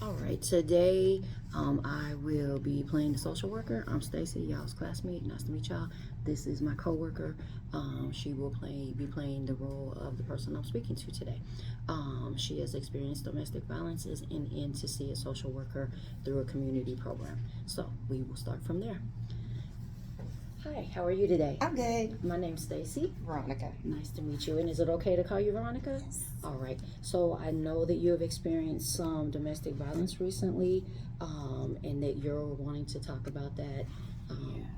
All right, today I will be playing the social worker. I'm Stacy, y'all's classmate. Nice to meet y'all. This is my coworker. She will be playing the role of the person I'm speaking to today. She has experienced domestic violence, is in to see a social worker through a community program. So we will start from there. Hi, how are you today? I'm good. My name's Stacy. Veronica. Nice to meet you. And is it okay to call you Veronica? Yes. All right. So I know that you have experienced some domestic violence recently, and that you're wanting to talk about that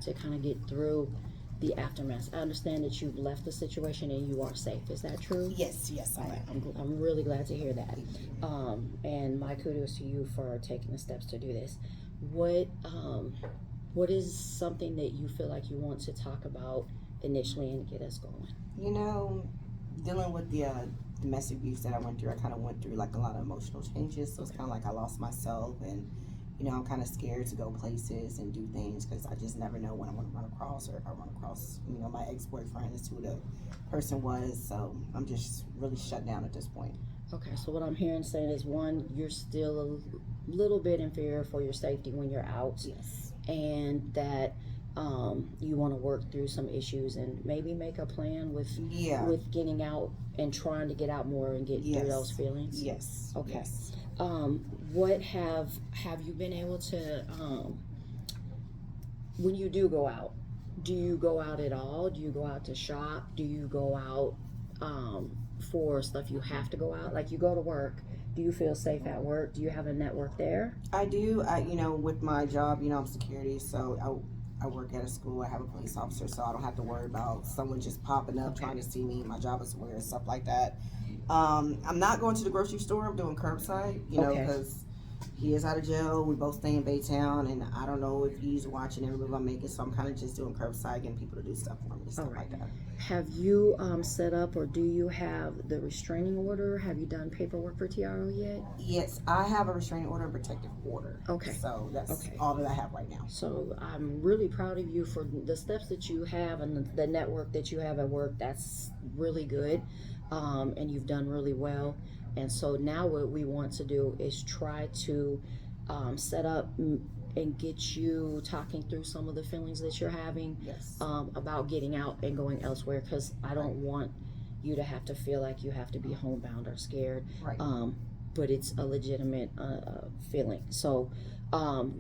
to kind of get through the aftermath. I understand that you've left the situation and you are safe. Is that true? Yes, I All right. am. I'm really glad to hear that. And my kudos to you for taking the steps to do this. What is something that you feel like you want to talk about initially and get us going? You know, dealing with the domestic abuse that I went through, I kind of went through like a lot of emotional changes. So it's kind of like I lost myself, and I'm kind of scared to go places and do things because I just never know when I'm going to run across, or if I run across, my ex-boyfriend is who the person was. So I'm just really shut down at this point. Okay, so what I'm hearing saying is, one, you're still a little bit in fear for your safety when you're out. Yes. And that you want to work through some issues and maybe make a plan with getting out and trying to get out more and get through those feelings. Yes. Okay. Yes. What have you been able to when you do go out? Do you go out at all? Do you go out to shop? Do you go out for stuff you have to go out? Like you go to work. Do you feel safe at work? Do you have a network there? I do. With my job, I'm security, so I work at a school. I have a police officer, so I don't have to worry about someone just popping up trying to see me. My job is aware and stuff like that. I'm not going to the grocery store. I'm doing curbside, because he is out of jail. We both stay in Baytown, and I don't know if he's watching every move I'm making, so I'm kind of just doing curbside, getting people to do stuff for me and stuff like that. Have you set up, or do you have the restraining order? Have you done paperwork for TRO yet? Yes, I have a restraining order and protective order. Okay. So that's all that I have right now. So I'm really proud of you for the steps that you have and the network that you have at work. That's really good, and you've done really well. And so now what we want to do is try to set up and get you talking through some of the feelings that you're having about getting out and going elsewhere, because I don't want you to have to feel like you have to be homebound or scared. Right. But it's a legitimate feeling. So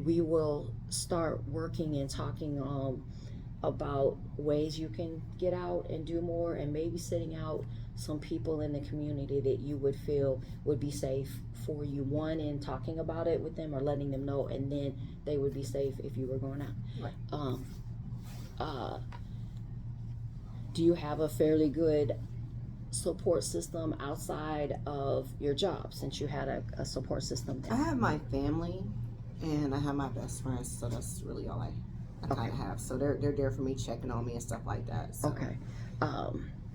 we will start working and talking about ways you can get out and do more, and maybe sitting out some people in the community that you would feel would be safe for you. One, in talking about it with them or letting them know, and then they would be safe if you were going out. Right. Do you have a fairly good support system outside of your job, since you had a support system there? I have my family and I have my best friends, so that's really all I kind of have. So they're there for me, checking on me and stuff like that. So. Okay.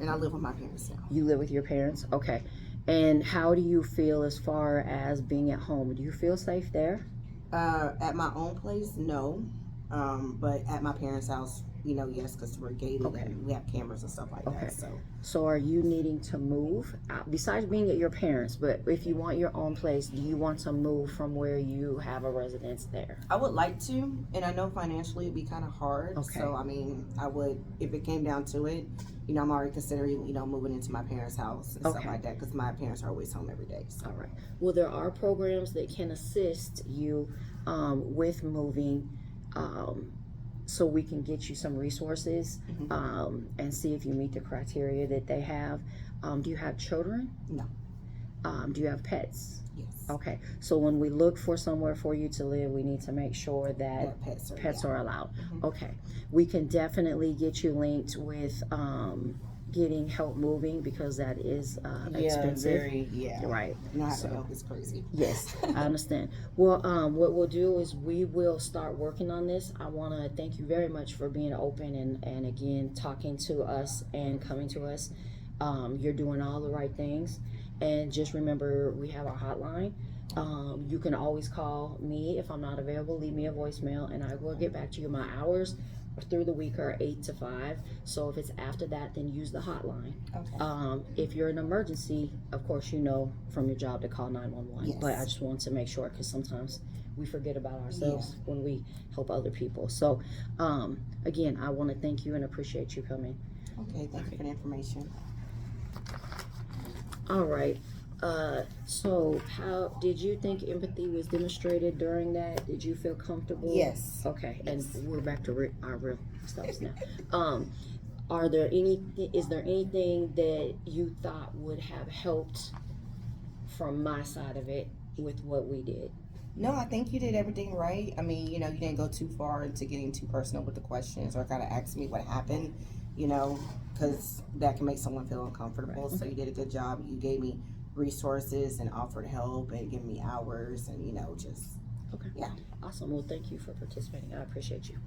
And I live with my parents now. You live with your parents? Okay. And how do you feel as far as being at home? Do you feel safe there? At my own place, no. But at my parents' house, yes, because we're gated and we have cameras and stuff like that. So are you needing to move out, besides being at your parents'? But if you want your own place, do you want to move from where you have a residence there? I would like to, and I know financially it'd be kind of hard. Okay. So I would, if it came down to it, I'm already considering, moving into my parents' house and stuff like that, because my parents are always home every day. So. All right. Well, there are programs that can assist you with moving, so we can get you some resources and see if you meet the criteria that they have. Do you have children? No. Do you have pets? Yes. Okay. So when we look for somewhere for you to live, we need to make sure that pets are allowed. Okay. We can definitely get you linked with getting help moving, because that is expensive. Right. Not so, help is crazy. Yes, I understand. Well, what we'll do is we will start working on this. I want to thank you very much for being open and again talking to us and coming to us. You're doing all the right things, and just remember, we have our hotline. You can always call me if I'm not available. Leave me a voicemail and I will get back to you. My hours through the week are 8 to 5. So if it's after that, then use the hotline. Okay. If you're an emergency, of course, you know from your job to call 911. Yes. But I just want to make sure, because sometimes we forget about ourselves when we help other people. So again, I want to thank you and appreciate you coming. Okay, thank you for the information. All right. So how did you think empathy was demonstrated during that? Did you feel comfortable? Yes. Okay, Yes. and we're back to our real stuff now. Is there anything that you thought would have helped from my side of it with what we did? No, I think you did everything right. I mean, you know, you didn't go too far into getting too personal with the questions or kind of ask me what happened, you know, because that can make someone feel uncomfortable. So you did a good job. You gave me resources and offered help and gave me hours and, you know, just, Okay. yeah. Awesome. Well, thank you for participating. I appreciate you.